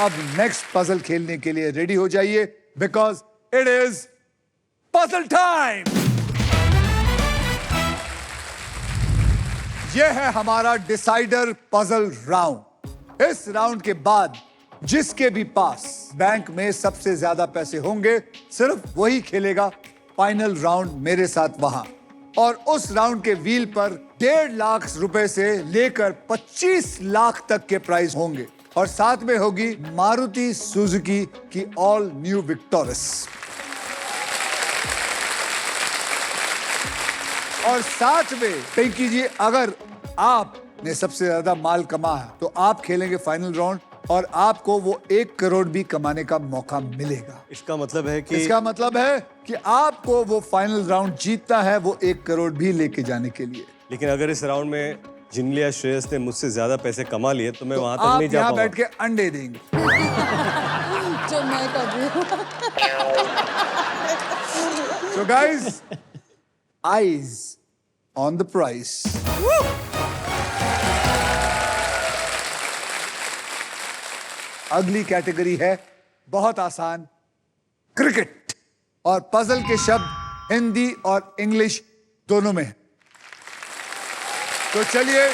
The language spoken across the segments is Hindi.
अब नेक्स्ट पजल खेलने के लिए रेडी हो जाइए, because it is puzzle time. यह है हमारा डिसाइडर पजल राउंड। इस राउंड के बाद जिसके भी पास बैंक में सबसे ज्यादा पैसे होंगे सिर्फ वही खेलेगा फाइनल राउंड मेरे साथ वहां। और उस राउंड के व्हील पर 1.5 लाख रुपए से लेकर 25 लाख तक के प्राइज होंगे और साथ में होगी मारुति सुजुकी की ऑल न्यू विक्टोरस। और साथ में पिंकी जी, अगर आपने सबसे ज्यादा माल कमाया तो आप खेलेंगे फाइनल राउंड और आपको वो 1 करोड़ भी कमाने का मौका मिलेगा। इसका मतलब है कि आपको वो फाइनल राउंड जीतना है, वो 1 करोड़ भी लेके जाने के लिए। लेकिन अगर इस राउंड में जिनलिया श्रेयस ने मुझसे ज्यादा पैसे कमा लिए तो मैं वहां तक नहीं जा पाऊंगा। बैठ के अंडे देंगे जो मैं कर रही हूँ। So guys, eyes on the prize. अगली कैटेगरी है बहुत आसान, क्रिकेट। और पजल के शब्द हिंदी और इंग्लिश दोनों में हैं। तो चलिए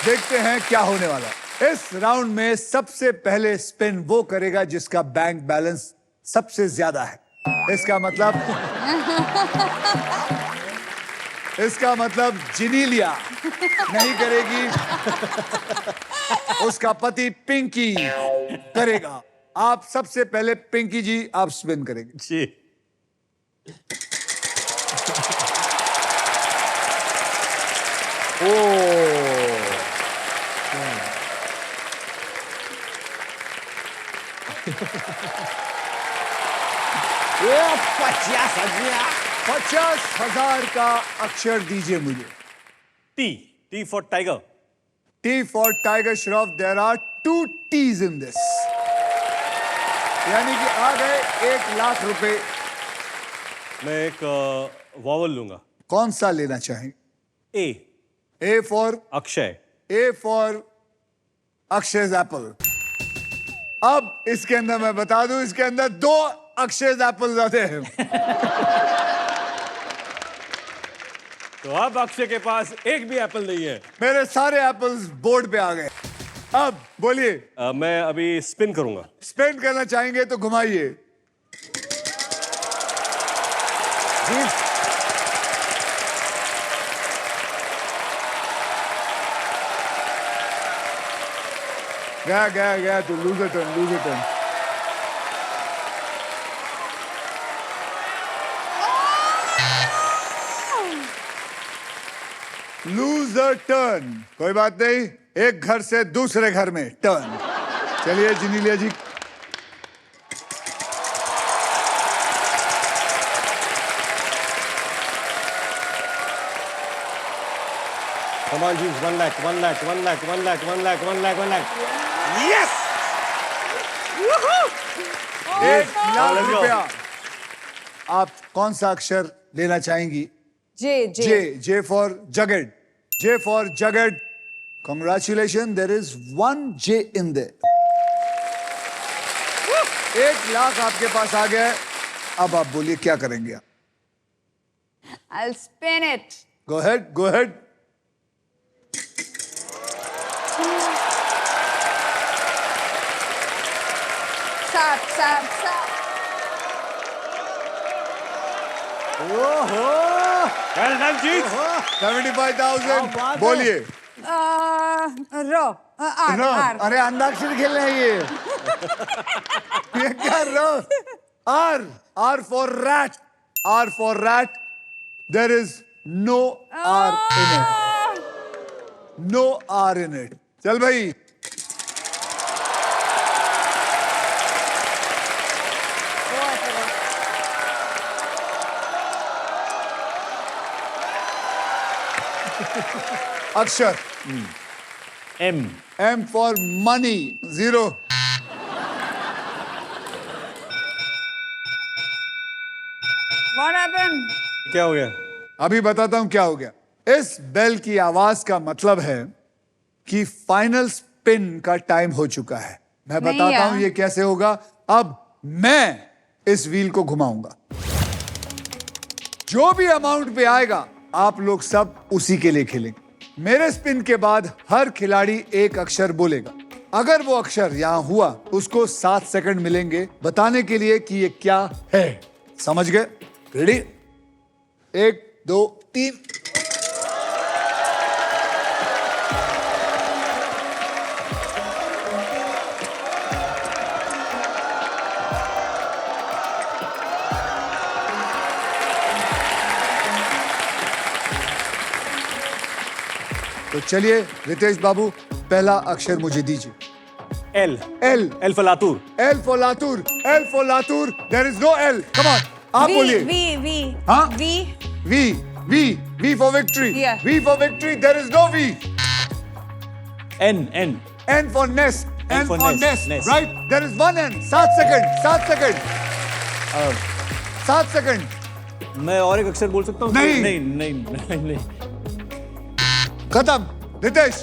देखते हैं क्या होने वाला है। इस राउंड में सबसे पहले स्पिन वो करेगा जिसका बैंक बैलेंस सबसे ज्यादा है। इसका मतलब जिनीलिया नहीं करेगी, उसका पति पिंकी करेगा। आप सबसे पहले पिंकी जी आप स्पिन करेंगे जी। ओ 50,000 का अक्षर दीजिए मुझे। T for tiger. T for Tiger Shroff. There are 2 T's in this. यानी कि आ गए 1 लाख रुपए। मैं एक वॉवल लूंगा। कौन सा लेना चाहें? A for Akshay. A for Akshay Apple. अब इसके अंदर मैं बता दूं, इसके अंदर 2 अक्षय एप्पल आते हैं। तो अब अक्षय के पास एक भी एप्पल नहीं है। मेरे सारे एप्पल्स बोर्ड पे आ गए। अब बोलिए। मैं अभी स्पिन करूंगा। स्पिन करना चाहेंगे तो घुमाइए। गया तो लूजर टर्न। लूजर टर्न, कोई बात नहीं, एक घर से दूसरे घर में टर्न। चलिए जिनीलिया जी। Come on, James, 1 lakh. Yes! 1 lakh रुपया। आप कौन सा अक्षर लेना चाहेंगी? J for Jagged. J for Jagged. Congratulations, there is 1 J in there. 1 lakh आपके पास आ गया है। अब आप बोलिए क्या करेंगे आप? I'll spin it. Go ahead. Stop. ओहो! Well done, Jeet. 75,000। बोलिए। R. अरे अंताक्षरी खेलना है ये। ये क्या रो? R for rat. R for rat. There is no R in it. No R in it. चल भाई। अक्षर M for money. 0. What happened? क्या हो गया? अभी बताता हूं क्या हो गया। इस बेल की आवाज का मतलब है कि फाइनल स्पिन का टाइम हो चुका है। मैं नहीं बताता यार। हूं ये कैसे होगा। अब मैं इस व्हील को घुमाऊंगा, जो भी अमाउंट पे आएगा आप लोग सब उसी के लिए खेलेंगे। मेरे स्पिन के बाद हर खिलाड़ी एक अक्षर बोलेगा। अगर वो अक्षर यहां हुआ उसको 7 सेकंड मिलेंगे बताने के लिए कि ये क्या है। समझ गए? रेडी? 1 2 3। तो चलिए रितेश बाबू, पहला अक्षर मुझे दीजिए। L. L. L for Latur. L for Latur. L for Latur. There is no L. Come on, आप बोलिए। V. हाँ? V. V V V for victory. Yeah. V for victory. There is no V. N. N. N for nest. N N for for nest, nest, nest. Right? There is one N. 7 second, 7 second, 7 second. मैं और एक अक्षर बोल सकता हूँ? नहीं। नहीं नहीं नहीं, नहीं। खत्म। रितेश।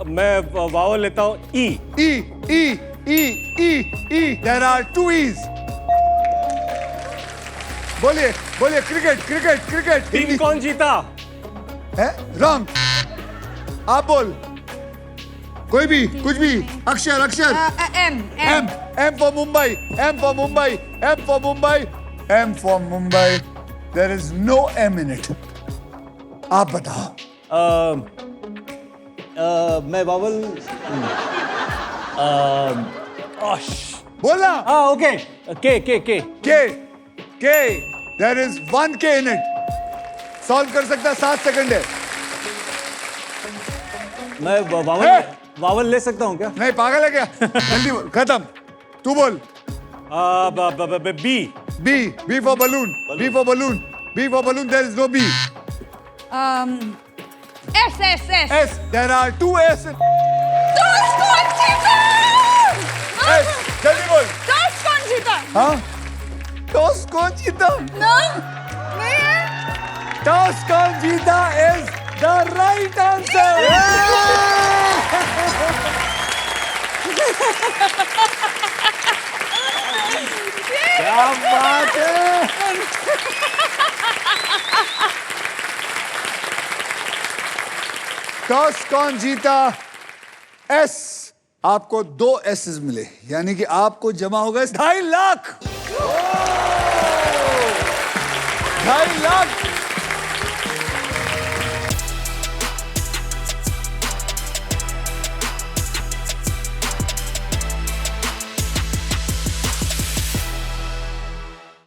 मैं वावल लेता हूँ। E. E E E E E. There are 2 Es. बोलिए बोलिए। Cricket cricket cricket. टीम कौन जीता? है? रॉन्ग। आप बोल, कोई भी, कुछ भी। अक्षर अक्षर। M. M. M for Mumbai. M for Mumbai. M for Mumbai. M for Mumbai. There is no M in it. आप बताओ। मैं वावल। बोलना। हाँ ओके। के के के। के के। देयर इज 1 के इन इट। सॉल्व कर सकता है, 7 सेकंड है। मैं वावल है? वावल ले सकता हूँ क्या? नहीं, पागल है क्या? जल्दी बोल। खत्म। तू बोल। B. B. B for balloon. B for balloon. B for balloon. There is no B. S. S. There are 2 S. Toss कौन जीता? एस। जल्दी बोल। टॉस कौन जीता? हाँ? टॉस कौन जीता? No. नहीं है? टॉस कौन जीता इज द राइट आंसर। क्या बात है। टॉस कौन जीता? एस। आपको 2 एसेस मिले, यानी कि आपको जमा होगा 2.5 लाख। 2.5 लाख।